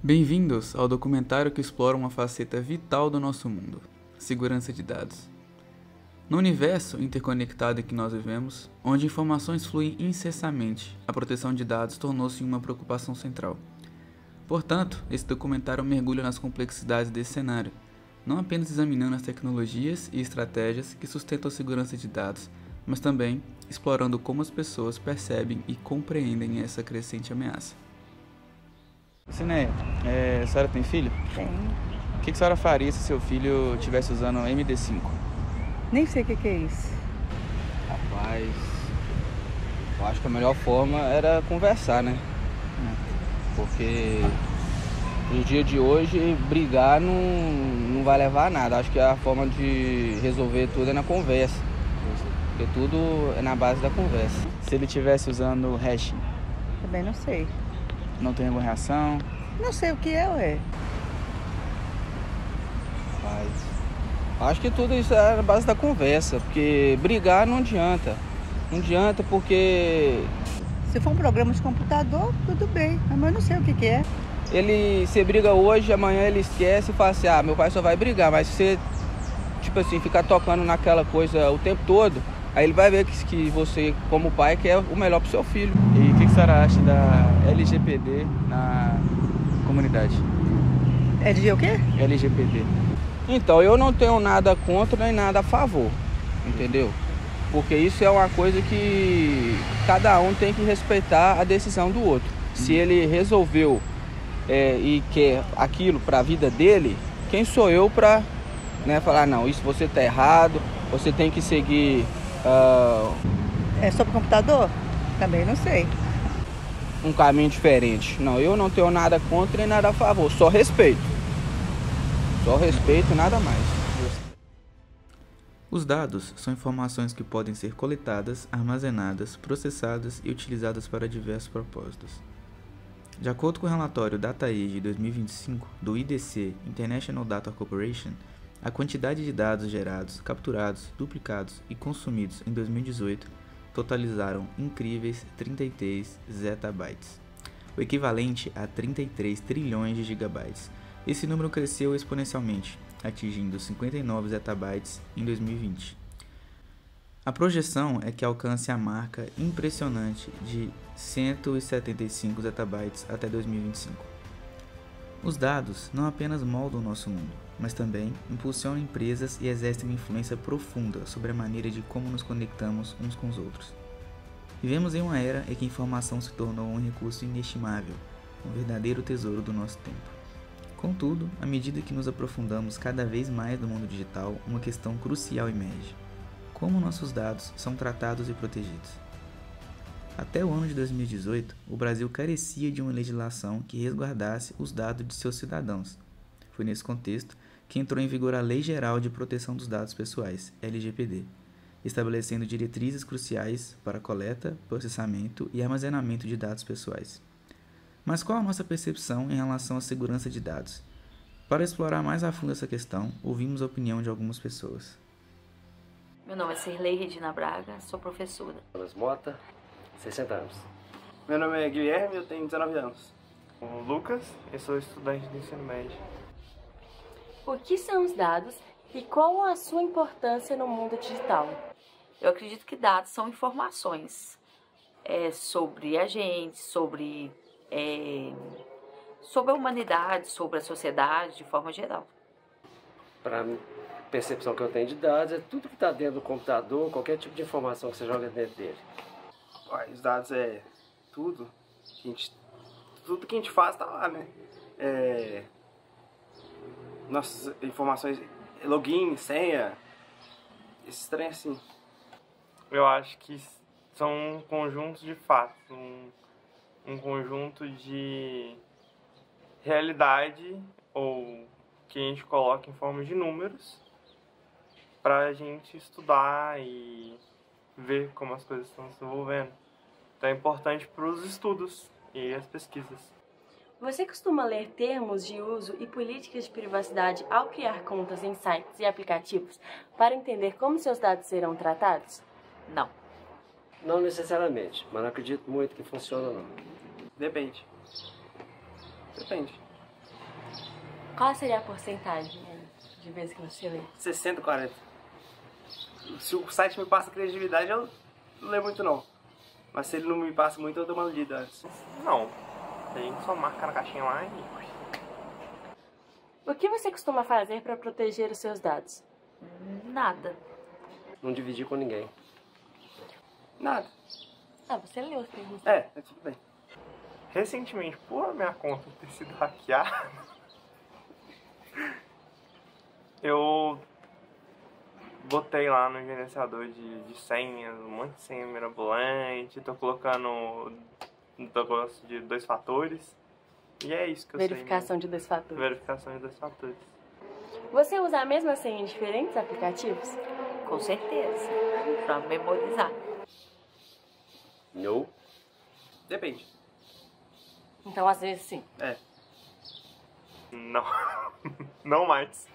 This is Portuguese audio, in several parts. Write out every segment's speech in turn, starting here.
Bem-vindos ao documentário que explora uma faceta vital do nosso mundo, segurança de dados. No universo interconectado em que nós vivemos, onde informações fluem incessantemente, a proteção de dados tornou-se uma preocupação central. Portanto, esse documentário mergulha nas complexidades desse cenário, não apenas examinando as tecnologias e estratégias que sustentam a segurança de dados, mas também explorando como as pessoas percebem e compreendem essa crescente ameaça. Cineia, a senhora tem filho? Tenho. O que a senhora faria se seu filho estivesse usando MD5? Nem sei o que é isso. Rapaz, eu acho que a melhor forma era conversar, né? Porque no dia de hoje brigar não vai levar a nada. Acho que a forma de resolver tudo é na conversa. Porque tudo é na base da conversa. Se ele estivesse usando hashing, Também não sei. não tem alguma reação? Não sei o que é, ué. Mas acho que tudo isso é na base da conversa. Porque brigar não adianta. Não adianta porque Se for um programa de computador, tudo bem. Mas eu não sei o que é. você briga hoje, amanhã ele esquece e fala assim, meu pai só vai brigar. Mas se você, tipo assim, ficar tocando naquela coisa o tempo todo, aí ele vai ver que você, como pai, quer o melhor pro seu filho. E o que a senhora acha da LGPD na comunidade? É de o quê? LGPD. Então, eu não tenho nada contra nem nada a favor, entendeu? Porque isso é uma coisa que cada um tem que respeitar a decisão do outro. Se ele resolveu e quer aquilo para a vida dele, quem sou eu para falar, não, isso você tá errado, você tem que seguir É sobre computador? Também não sei. um caminho diferente. Não, eu não tenho nada contra nem nada a favor, só respeito. Só respeito, nada mais. Os dados são informações que podem ser coletadas, armazenadas, processadas e utilizadas para diversos propósitos. De acordo com o relatório Data Age 2025 do IDC International Data Corporation, a quantidade de dados gerados, capturados, duplicados e consumidos em 2018 totalizaram incríveis 33 zettabytes, o equivalente a 33 trilhões de gigabytes. Esse número cresceu exponencialmente, atingindo 59 zettabytes em 2020. A projeção é que alcance a marca impressionante de 175 zettabytes até 2025. Os dados não apenas moldam o nosso mundo, mas também impulsionam empresas e exercem uma influência profunda sobre a maneira de como nos conectamos uns com os outros. Vivemos em uma era em que a informação se tornou um recurso inestimável, um verdadeiro tesouro do nosso tempo. Contudo, à medida que nos aprofundamos cada vez mais no mundo digital, uma questão crucial emerge: como nossos dados são tratados e protegidos? Até o ano de 2018, o Brasil carecia de uma legislação que resguardasse os dados de seus cidadãos. Foi nesse contexto que entrou em vigor a Lei Geral de Proteção dos Dados Pessoais, LGPD, estabelecendo diretrizes cruciais para a coleta, processamento e armazenamento de dados pessoais. Mas qual a nossa percepção em relação à segurança de dados? Para explorar mais a fundo essa questão, ouvimos a opinião de algumas pessoas. Meu nome é Cirlei Regina Braga, sou professora. Jonas Mota, 60 anos. Meu nome é Guilherme, eu tenho 19 anos. O Lucas, eu sou estudante do ensino médio. O que são os dados e qual a sua importância no mundo digital? Eu acredito que dados são informações sobre a gente, sobre a humanidade, sobre a sociedade, de forma geral. Para a percepção que eu tenho de dados, é tudo que está dentro do computador, qualquer tipo de informação que você joga dentro dele. Os dados é tudo. Tudo que a gente faz está lá, né? Nossas informações, login, senha, esse trem assim. Eu acho que são um conjunto de fatos, um conjunto de realidade ou que a gente coloca em forma de números para a gente estudar e ver como as coisas estão se desenvolvendo. Então é importante para os estudos e as pesquisas. Você costuma ler termos de uso e políticas de privacidade ao criar contas em sites e aplicativos para entender como seus dados serão tratados? Não. Não necessariamente, mas não acredito muito que funciona não. Depende. Qual seria a porcentagem de vezes que você lê? 60, 40. Se o site me passa criatividade, eu não leio muito não. Mas se ele não me passa muito, eu dou uma lida antes. Não. A gente só marca na caixinha lá e... O que você costuma fazer para proteger os seus dados? Nada. Não dividir com ninguém. Nada. Ah, você leu as perguntas. É tudo bem. Recentemente, por minha conta ter sido hackeada, eu botei lá no gerenciador de senhas, um monte de senha mirabolante, tô colocando um negócio de 2 fatores. E é isso que eu Verificação de 2 fatores. Verificação de 2 fatores. Você usa a mesma senha em diferentes aplicativos? Com certeza. Pra memorizar. Não. Depende. Então, às vezes, sim. É. Não. Não mais.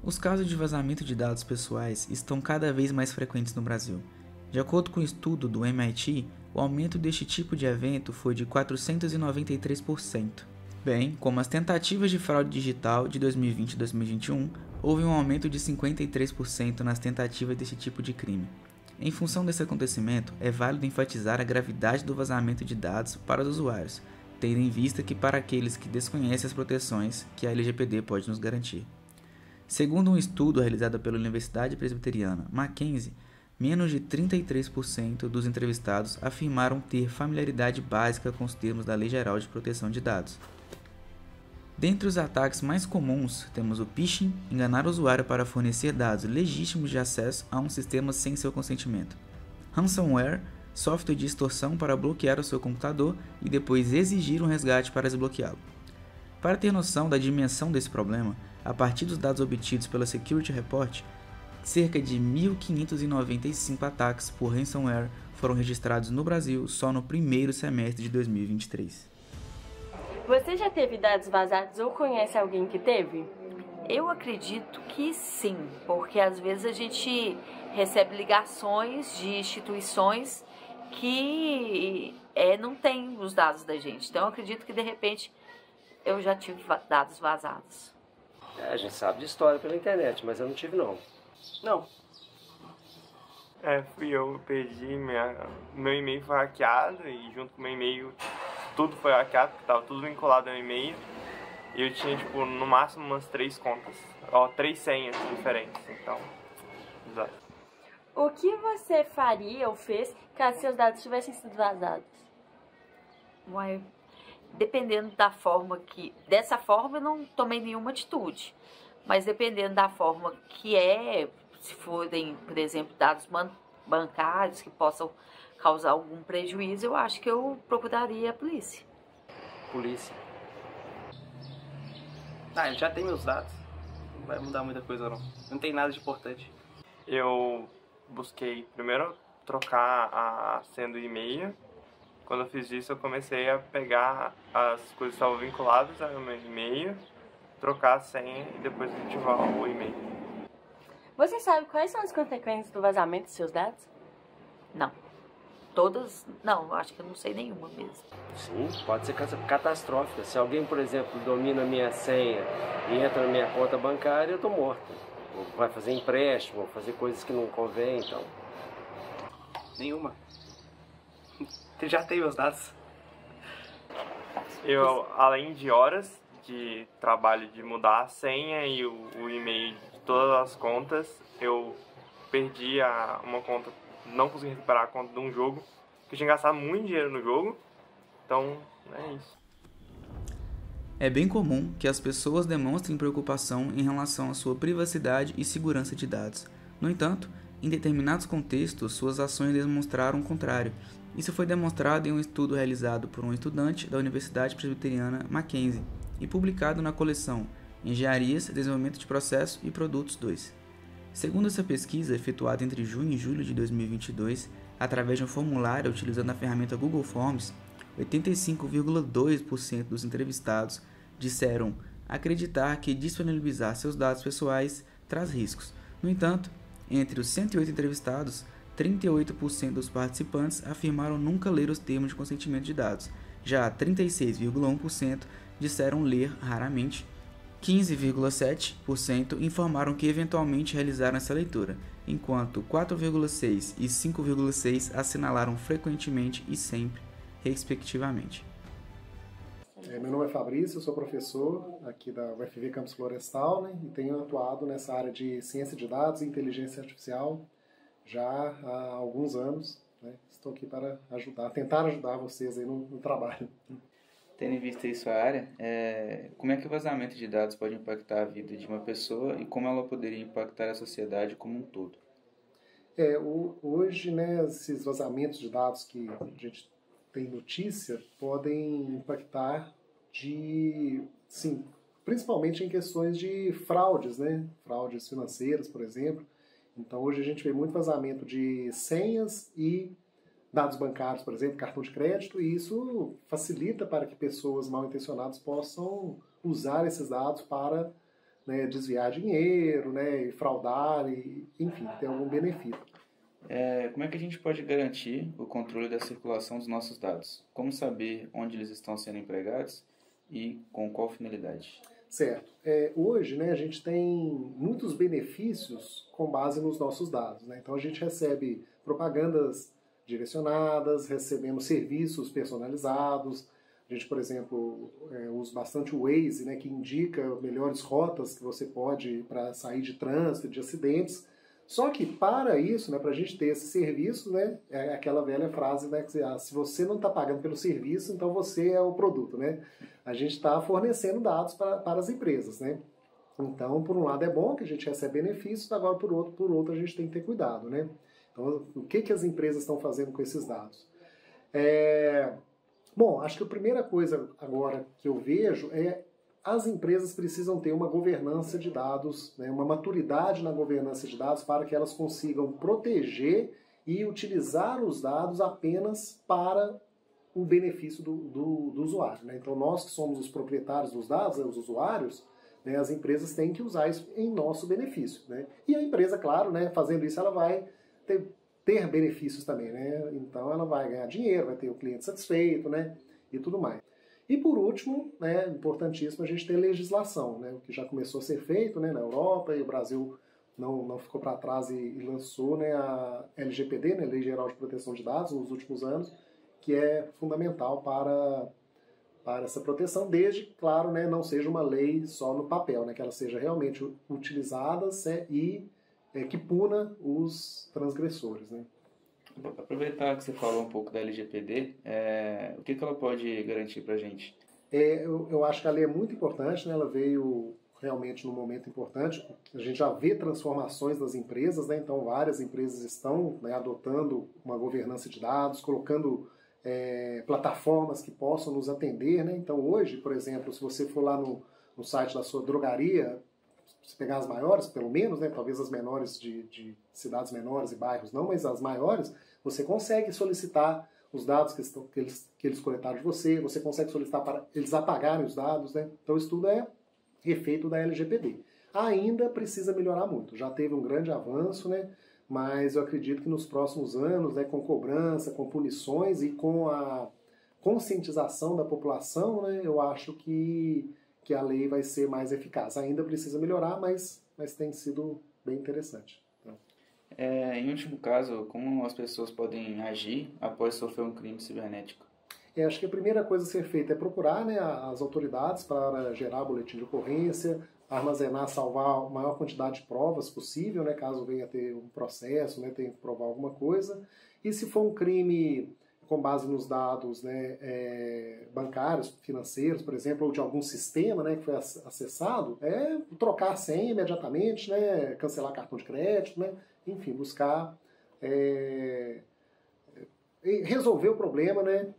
Os casos de vazamento de dados pessoais estão cada vez mais frequentes no Brasil. De acordo com um estudo do MIT, o aumento deste tipo de evento foi de 493%. Bem, como as tentativas de fraude digital de 2020 e 2021, houve um aumento de 53% nas tentativas desse tipo de crime. Em função desse acontecimento, é válido enfatizar a gravidade do vazamento de dados para os usuários, tendo em vista que para aqueles que desconhecem as proteções que a LGPD pode nos garantir. Segundo um estudo realizado pela Universidade Presbiteriana Mackenzie, menos de 33% dos entrevistados afirmaram ter familiaridade básica com os termos da Lei Geral de Proteção de Dados. Dentre os ataques mais comuns, temos o phishing, enganar o usuário para fornecer dados legítimos de acesso a um sistema sem seu consentimento. Ransomware, software de extorsão para bloquear o seu computador e depois exigir um resgate para desbloqueá-lo. Para ter noção da dimensão desse problema, a partir dos dados obtidos pela Security Report, cerca de 1.595 ataques por ransomware foram registrados no Brasil só no primeiro semestre de 2023. Você já teve dados vazados ou conhece alguém que teve? Eu acredito que sim, porque às vezes a gente recebe ligações de instituições que não tem os dados da gente. Então eu acredito que de repente eu já tive dados vazados. A gente sabe de história pela internet, mas eu não tive não. Não. Fui eu, perdi meu e-mail foi hackeado e junto com o meu e-mail tudo foi hackeado, porque tava tudo vinculado ao e-mail. E eu tinha, tipo, no máximo umas 3 contas, 3 senhas diferentes, então, exato. O que você faria ou fez caso seus dados tivessem sido vazados? Dependendo da forma dessa forma eu não tomei nenhuma atitude, mas dependendo da forma que se forem, por exemplo, dados bancários que possam causar algum prejuízo, eu acho que eu procuraria a polícia. Polícia. Ele já tem meus dados. Não vai mudar muita coisa não. Não tem nada de importante. Eu busquei primeiro trocar a senha do e-mail. Quando eu fiz isso, eu comecei a pegar as coisas que estavam vinculadas ao meu e-mail, trocar a senha e depois ativar o e-mail. Você sabe quais são as consequências do vazamento dos seus dados? Não. Todas? Não, acho que eu não sei nenhuma mesmo. Sim, pode ser catastrófica. Se alguém, por exemplo, domina a minha senha e entra na minha conta bancária, eu tô morto. Ou vai fazer empréstimo, ou fazer coisas que não convém, então. Nenhuma. Você já tem meus dados. Eu, além de horas de trabalho de mudar a senha e o e-mail de todas as contas, eu perdi uma conta, não consegui recuperar a conta de um jogo, que eu tinha gastado muito dinheiro no jogo, então é isso. É bem comum que as pessoas demonstrem preocupação em relação à sua privacidade e segurança de dados. No entanto, em determinados contextos, suas ações demonstraram o contrário. Isso foi demonstrado em um estudo realizado por um estudante da Universidade Presbiteriana Mackenzie e publicado na coleção Engenharias, Desenvolvimento de Processo e Produtos 2. Segundo essa pesquisa, efetuada entre junho e julho de 2022, através de um formulário utilizando a ferramenta Google Forms, 85,2% dos entrevistados disseram acreditar que disponibilizar seus dados pessoais traz riscos. No entanto, entre os 108 entrevistados, 38% dos participantes afirmaram nunca ler os termos de consentimento de dados. Já 36,1% disseram ler raramente. 15,7% informaram que eventualmente realizaram essa leitura, enquanto 4,6% e 5,6% assinalaram frequentemente e sempre, respectivamente. Meu nome é Fabrício, eu sou professor aqui da UFV Campus Florestal, né, e tenho atuado nessa área de ciência de dados e inteligência artificial já há alguns anos. Né. Estou aqui para tentar ajudar vocês aí no trabalho. Tendo em vista aí sua área, como é que o vazamento de dados pode impactar a vida de uma pessoa e como ela poderia impactar a sociedade como um todo? Hoje, né, esses vazamentos de dados que a gente tem notícia podem impactar principalmente em questões de fraudes, né? Fraudes financeiras, por exemplo. Então hoje a gente vê muito vazamento de senhas e dados bancários, por exemplo, cartão de crédito, e isso facilita para que pessoas mal intencionadas possam usar esses dados para, né, desviar dinheiro, né, e fraudar, enfim, ter algum benefício. Como é que a gente pode garantir o controle da circulação dos nossos dados? Como saber onde eles estão sendo empregados e com qual finalidade? Certo. Hoje, né, a gente tem muitos benefícios com base nos nossos dados. Né? Então a gente recebe propagandas direcionadas, recebemos serviços personalizados. A gente, por exemplo, usa bastante o Waze, né, que indica melhores rotas que você pode para sair de trânsito, de acidentes. Só que para isso, né, para a gente ter esse serviço, né, é aquela velha frase, né, que se você não está pagando pelo serviço, então você é o produto. Né? A gente está fornecendo dados para as empresas. Né? Então, por um lado é bom que a gente recebe benefícios, agora por outro a gente tem que ter cuidado. Né? Então, o que as empresas estão fazendo com esses dados? Bom, acho que a primeira coisa agora que eu vejo as empresas precisam ter uma governança de dados, né, uma maturidade na governança de dados para que elas consigam proteger e utilizar os dados apenas para o benefício do usuário. Né? Então, nós que somos os proprietários dos dados, os usuários, né, as empresas têm que usar isso em nosso benefício. Né? E a empresa, claro, né, fazendo isso, ela vai ter benefícios também. Né? Então, ela vai ganhar dinheiro, vai ter o cliente satisfeito, né, e tudo mais. E por último, né, importantíssimo, a gente ter legislação, né, o que já começou a ser feito, né, na Europa, e o Brasil não ficou para trás e lançou, né, a LGPD, né, Lei Geral de Proteção de Dados, nos últimos anos, que é fundamental para essa proteção, desde, claro, né, não seja uma lei só no papel, né, que ela seja realmente utilizada e que puna os transgressores. Né. Aproveitar que você falou um pouco da LGPD, o que ela pode garantir para a gente? Eu acho que a lei é muito importante, né? Ela veio realmente num momento importante. A gente já vê transformações das empresas, né? Então várias empresas estão, né, adotando uma governança de dados, colocando plataformas que possam nos atender. Né? Então hoje, por exemplo, se você for lá no site da sua drogaria, se pegar as maiores, pelo menos, né, talvez as menores de cidades menores e bairros não, mas as maiores, você consegue solicitar os dados que eles coletaram de você consegue solicitar para eles apagarem os dados. Né? Então isso tudo é efeito da LGPD. Ainda precisa melhorar muito, já teve um grande avanço, né, mas eu acredito que nos próximos anos, né, com cobrança, com punições e com a conscientização da população, né, eu acho que a lei vai ser mais eficaz. Ainda precisa melhorar, mas tem sido bem interessante. Então. Em último caso, como as pessoas podem agir após sofrer um crime cibernético? Acho que a primeira coisa a ser feita é procurar, né, as autoridades para gerar boletim de ocorrência, armazenar, salvar a maior quantidade de provas possível, né, caso venha a ter um processo, né, tenha que provar alguma coisa. E se for um crime com base nos dados, né, bancários, financeiros, por exemplo, ou de algum sistema, né, que foi acessado, trocar a senha imediatamente, né, cancelar cartão de crédito, né, enfim, buscar resolver o problema, né,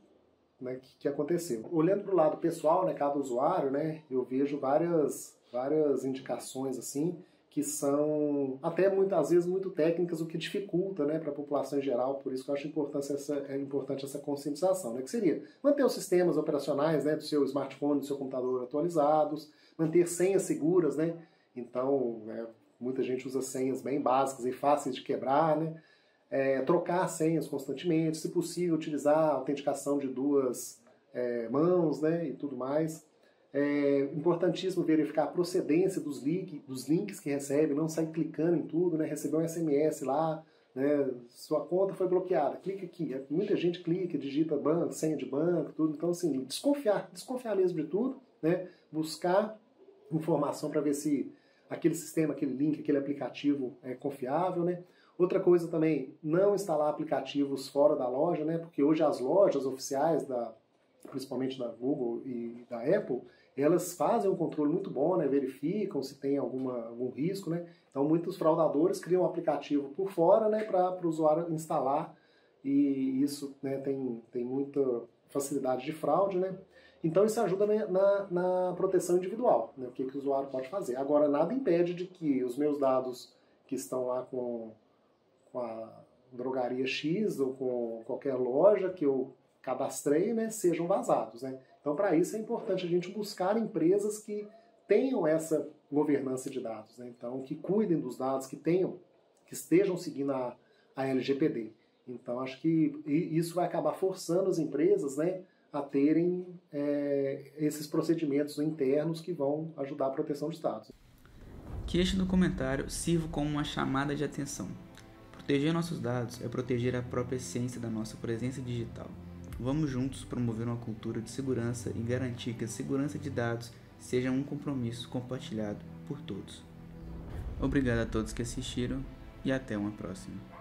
que aconteceu. Olhando para o lado pessoal, né, cada usuário, né, eu vejo várias indicações assim, que são até muitas vezes muito técnicas, o que dificulta, né, para a população em geral. Por isso que eu acho importante essa conscientização, né, que seria manter os sistemas operacionais, né, do seu smartphone, do seu computador atualizados, manter senhas seguras, né, então muita gente usa senhas bem básicas e fáceis de quebrar, né, trocar senhas constantemente, se possível utilizar a autenticação de 2 mãos, né, e tudo mais. É importantíssimo verificar a procedência dos links que recebe, não sair clicando em tudo, né, receber um SMS lá, né, sua conta foi bloqueada, clica aqui. Muita gente clica, digita banco, senha de banco, tudo. Então, assim, desconfiar mesmo de tudo, né, buscar informação para ver se aquele sistema, aquele link, aquele aplicativo é confiável, né. Outra coisa também, não instalar aplicativos fora da loja, né, porque hoje as lojas oficiais, principalmente da Google e da Apple, elas fazem um controle muito bom, né, verificam se tem algum risco, né. Então muitos fraudadores criam um aplicativo por fora, né, para o usuário instalar, e isso, né, tem muita facilidade de fraude, né. Então isso ajuda na proteção individual, né, o que o usuário pode fazer. Agora, nada impede de que os meus dados que estão lá com a drogaria X ou com qualquer loja que eu cadastrei, né, sejam vazados, né. Então, para isso é importante a gente buscar empresas que tenham essa governança de dados, né, então que cuidem dos dados, que estejam seguindo a LGPD. Então, acho que isso vai acabar forçando as empresas, né, a terem esses procedimentos internos que vão ajudar a proteção dos dados. Que este documentário sirva como uma chamada de atenção. Proteger nossos dados é proteger a própria essência da nossa presença digital. Vamos juntos promover uma cultura de segurança e garantir que a segurança de dados seja um compromisso compartilhado por todos. Obrigado a todos que assistiram e até uma próxima.